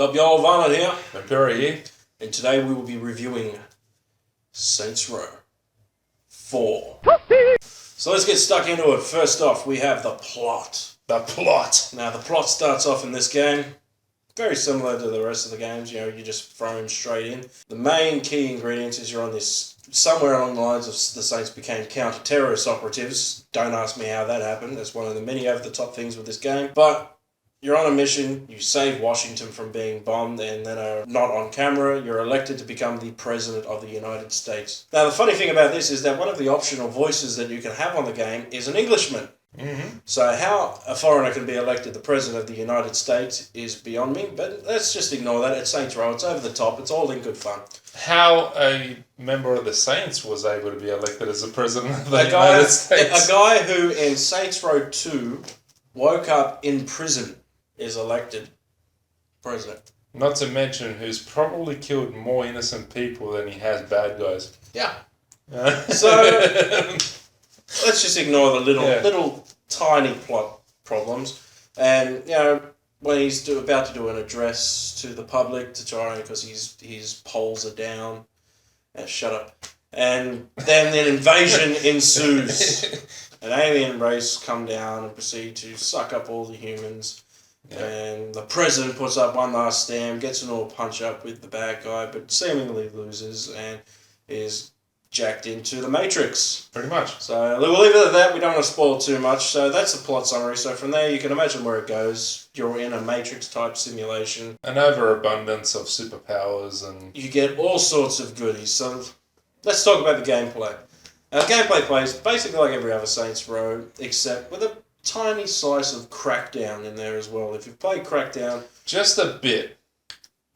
What's up, y'all? Varnat here. Vampira here. And today we will be reviewing Saints Row 4. So let's get stuck into it. First off, we have the plot. The plot. Now, the plot starts off in this game very similar to the rest of the games. You know, you just throw them straight in. The main key ingredients is you're on this, somewhere along the lines of the Saints became counter-terrorist operatives. Don't ask me how that happened. That's one of the many over-the-top things with this game. But you're on a mission, you save Washington from being bombed, and then are not on camera. You're elected to become the President of the United States. Now, the funny thing about this is that one of the optional voices that you can have on the game is an Englishman. Mm-hmm. So how a foreigner can be elected the President of the United States is beyond me, but let's just ignore that. It's Saints Row, it's over the top, it's all in good fun. How a member of the Saints was able to be elected as the President of the United States. A guy who in Saints Row 2 woke up in prison is elected President. Not to mention who's probably killed more innocent people than he has bad guys. Yeah. So let's just ignore the little tiny plot problems. And, you know, when he's about to do an address to the public to try, because his polls are down. Shut up. And then an invasion ensues. An alien race come down and proceed to suck up all the humans. Yeah. And the president puts up one last stand, gets an all punch up with the bad guy, but seemingly loses and is jacked into the Matrix. Pretty much. So we'll leave it at that. We don't want to spoil too much. So that's the plot summary. So from there, you can imagine where it goes. You're in a Matrix-type simulation. An overabundance of superpowers and... You get all sorts of goodies. So let's talk about the gameplay. Now, the gameplay plays basically like every other Saints Row, except with a tiny slice of Crackdown in there as well. If you've played Crackdown... Just a bit.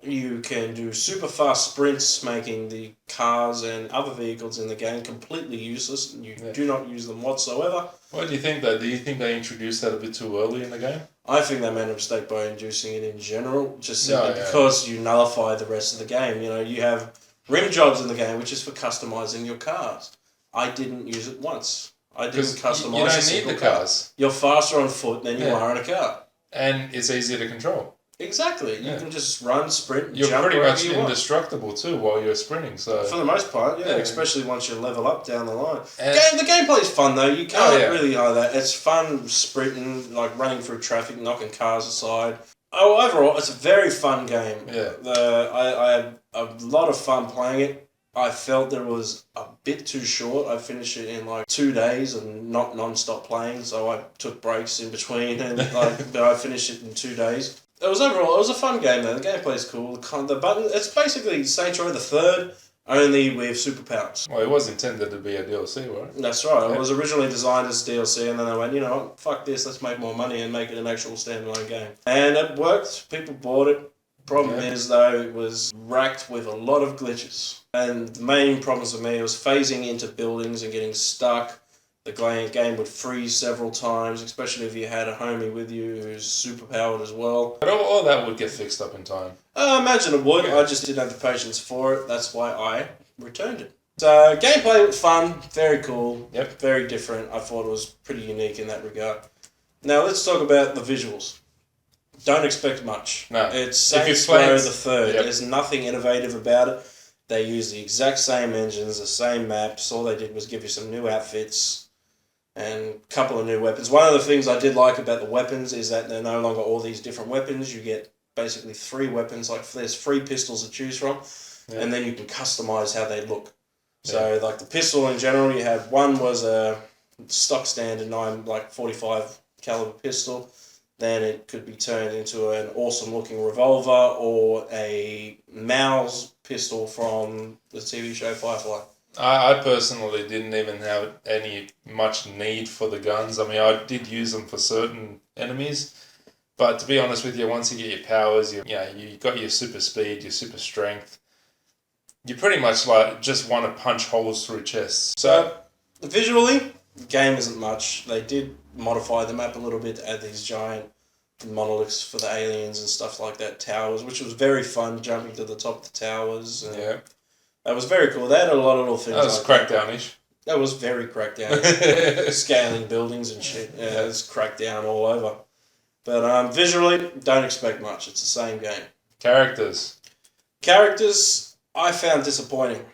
You can do super fast sprints, making the cars and other vehicles in the game completely useless, and you do not use them whatsoever. What do you think, though? Do you think they introduced that a bit too early in the game? I think they made a mistake by introducing it in general, just simply because you nullify the rest of the game. You know, you have rim jobs in the game, which is for customizing your cars. I didn't use it once. I didn't customize. You don't need the cars. You're faster on foot than you are in a car. And it's easier to control. Exactly. You can just run, sprint, and you're jump pretty much you indestructible too while you're sprinting. So for the most part, especially once you level up down the line. And the gameplay is fun though. You can't really hide that. It's fun sprinting, like running through traffic, knocking cars aside. Oh, overall, it's a very fun game. Yeah. I had a lot of fun playing it. I felt that it was a bit too short. I finished it in like 2 days and not non-stop playing, so I took breaks in between and but I finished it in 2 days. It was a fun game though. The gameplay is cool. The button, it's basically Saints Row the Third, only with superpowers. Well, it was intended to be a DLC, right? That's right. It was originally designed as DLC, and then they went, you know what, fuck this, let's make more money and make it an actual standalone game. And it worked. People bought it. Problem is, though, it was racked with a lot of glitches. And the main problems for me was phasing into buildings and getting stuck. The game would freeze several times, especially if you had a homie with you who's superpowered as well. But all that would get fixed up in time. I imagine it would. I just didn't have the patience for it. That's why I returned it. So, gameplay was fun, very cool, very different. I thought it was pretty unique in that regard. Now, let's talk about the visuals. Don't expect much. No. It's Saints Row the Third. There's nothing innovative about it. They use the exact same engines, the same maps. All they did was give you some new outfits and a couple of new weapons. One of the things I did like about the weapons is that they're no longer all these different weapons. You get basically 3 weapons. Like there's 3 pistols to choose from, and then you can customize how they look. So like the pistol in general, you had one was a stock standard 45 caliber pistol. Then it could be turned into an awesome looking revolver or a Maus pistol from the TV show Firefly. I personally didn't even have any much need for the guns. I mean, I did use them for certain enemies, but to be honest with you, once you get your powers, you got your super speed, your super strength. You pretty much just want to punch holes through chests. So visually, the game isn't much. They did modify the map a little bit to add these giant monoliths for the aliens and stuff like that, towers, which was very fun, jumping to the top of the towers. And that was very cool. They had a lot of little things. That was Crackdown-ish. That was very Crackdown. Scaling buildings and shit. Yeah, it's Crackdown all over. But visually, don't expect much. It's the same game. Characters. Characters, I found disappointing.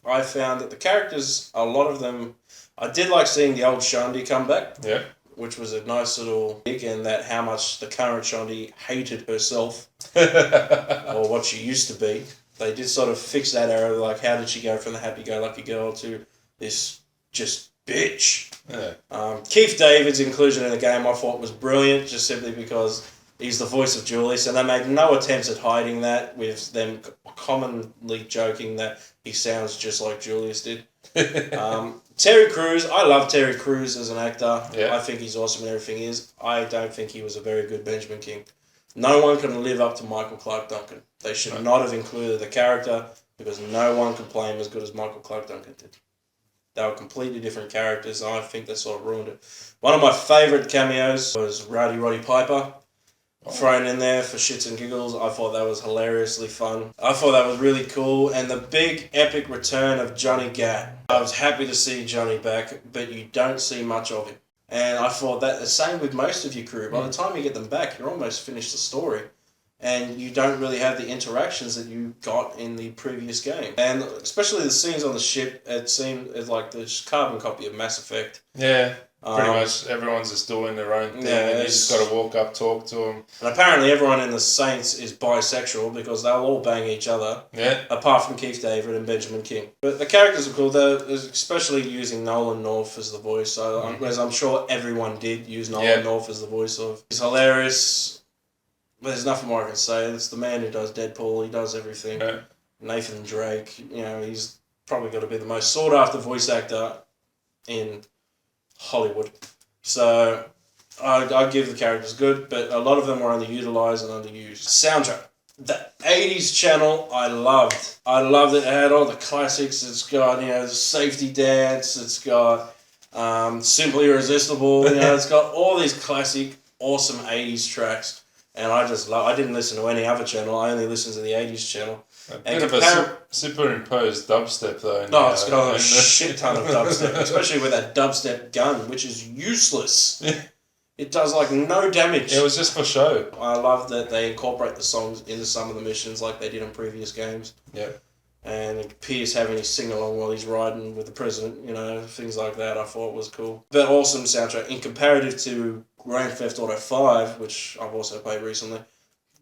I found that the characters, a lot of them, I did like seeing the old Shandi come back. Yeah. Which was a nice little dig in that how much the current Shandi hated herself or what she used to be. They did sort of fix that error, like how did she go from the happy-go-lucky girl to this just bitch. Yeah. Keith David's inclusion in the game I thought was brilliant, just simply because he's the voice of Julius, and they made no attempts at hiding that, with them commonly joking that he sounds just like Julius did. Terry Crews, I love Terry Crews as an actor. Yeah. I think he's awesome in everything he is. I don't think he was a very good Benjamin King. No one can live up to Michael Clarke Duncan. They should not have included the character because no one could play him as good as Michael Clarke Duncan did. They were completely different characters, and I think they sort of ruined it. One of my favourite cameos was Roddy Piper. Thrown in there for shits and giggles. I thought that was hilariously fun. I thought that was really cool. And the big epic return of Johnny Gat. I was happy to see Johnny back, but you don't see much of him. And I thought that the same with most of your crew. By the time you get them back, you're almost finished the story. And you don't really have the interactions that you got in the previous game. And especially the scenes on the ship, it seemed like the carbon copy of Mass Effect. Yeah. Pretty much everyone's just doing their own thing, and you just got to walk up, talk to them. And apparently everyone in the Saints is bisexual because they'll all bang each other. Yeah. Apart from Keith David and Benjamin King. But the characters are cool, though, especially using Nolan North as the voice. So, as I'm sure everyone did use Nolan North as the voice of. He's hilarious. There's nothing more I can say. It's the man who does Deadpool. He does everything. Yeah. Nathan Drake. He's probably got to be the most sought after voice actor in Hollywood. So I give the characters good, but a lot of them were underutilized and underused. Soundtrack. The 80s channel I loved. I loved it. It had all the classics. It's got, the Safety Dance. It's got Simply Irresistible. It's got all these classic, awesome 80s tracks. And I just love. I didn't listen to any other channel. I only listened to the 80s channel. A bit of a superimposed dubstep, though. No, it's got a shit ton of dubstep, especially with that dubstep gun, which is useless. It does, no damage. It was just for show. I love that they incorporate the songs into some of the missions like they did in previous games. Yeah. And Pierce having his sing-along while he's riding with the president, things like that I thought was cool. But awesome soundtrack. In comparative to Grand Theft Auto 5, which I've also played recently,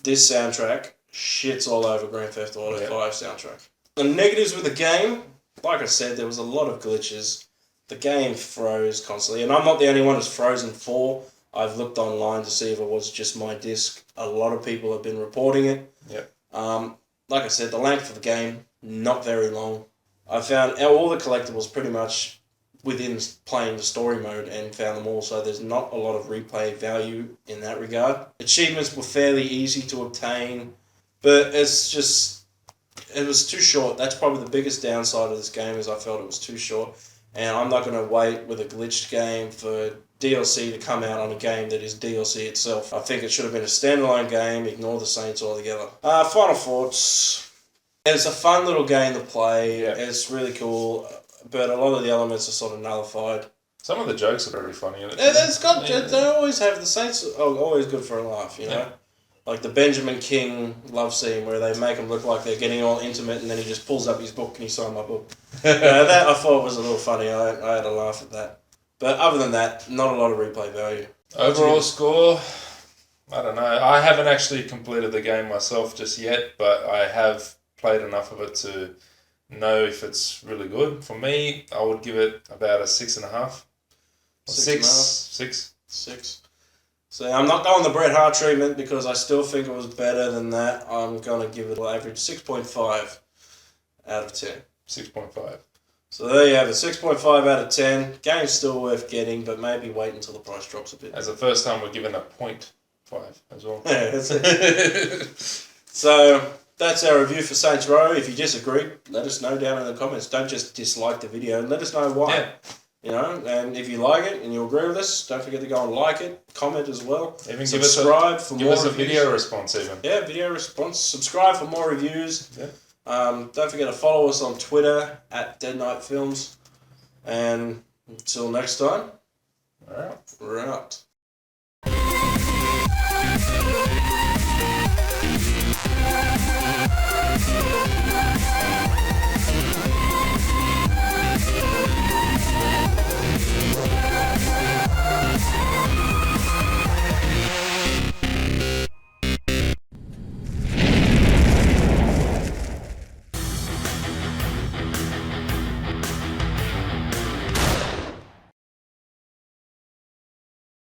this soundtrack shits all over Grand Theft Auto 5 soundtrack. The negatives with the game, like I said, there was a lot of glitches. The game froze constantly, and I'm not the only one who's frozen for. I've looked online to see if it was just my disc. A lot of people have been reporting it. Yep. Like I said, the length of the game, not very long. I found all the collectibles pretty much within playing the story mode and found them all, so there's not a lot of replay value in that regard. Achievements were fairly easy to obtain, but it was too short. That's probably the biggest downside of this game, is I felt it was too short. And I'm not going to wait with a glitched game for DLC to come out on a game that is DLC itself. I think it should have been a standalone game, ignore the Saints altogether. Final thoughts. It's a fun little game to play. Yeah. It's really cool, but a lot of the elements are sort of nullified. Some of the jokes are very funny. They always have, the Saints are always good for a laugh, Yeah. Like the Benjamin King love scene where they make him look like they're getting all intimate and then he just pulls up his book and he signed my book. That I thought was a little funny. I had a laugh at that. But other than that, not a lot of replay value. Overall score, I don't know. I haven't actually completed the game myself just yet, but I have played enough of it to know if it's really good. For me, I would give it about a 6.5. 6. So I'm not going the Bret Hart treatment because I still think it was better than that. I'm going to give it an average 6.5 out of 10. 6.5. So there you have it, 6.5 out of 10. Game's still worth getting, but maybe wait until the price drops a bit. As the first time, we're given a 0.5 as well. Yeah, that's it. So that's our review for Saints Row. If you disagree, let us know down in the comments. Don't just dislike the video. Let us know why. Yeah. And if you like it and you agree with us, don't forget to go and like it, comment as well. Even subscribe for more reviews. Give us a video response even. Yeah, video response. Subscribe for more reviews. Yeah. Don't forget to follow us on Twitter at Dead Night Films. And until next time, All right. we're out.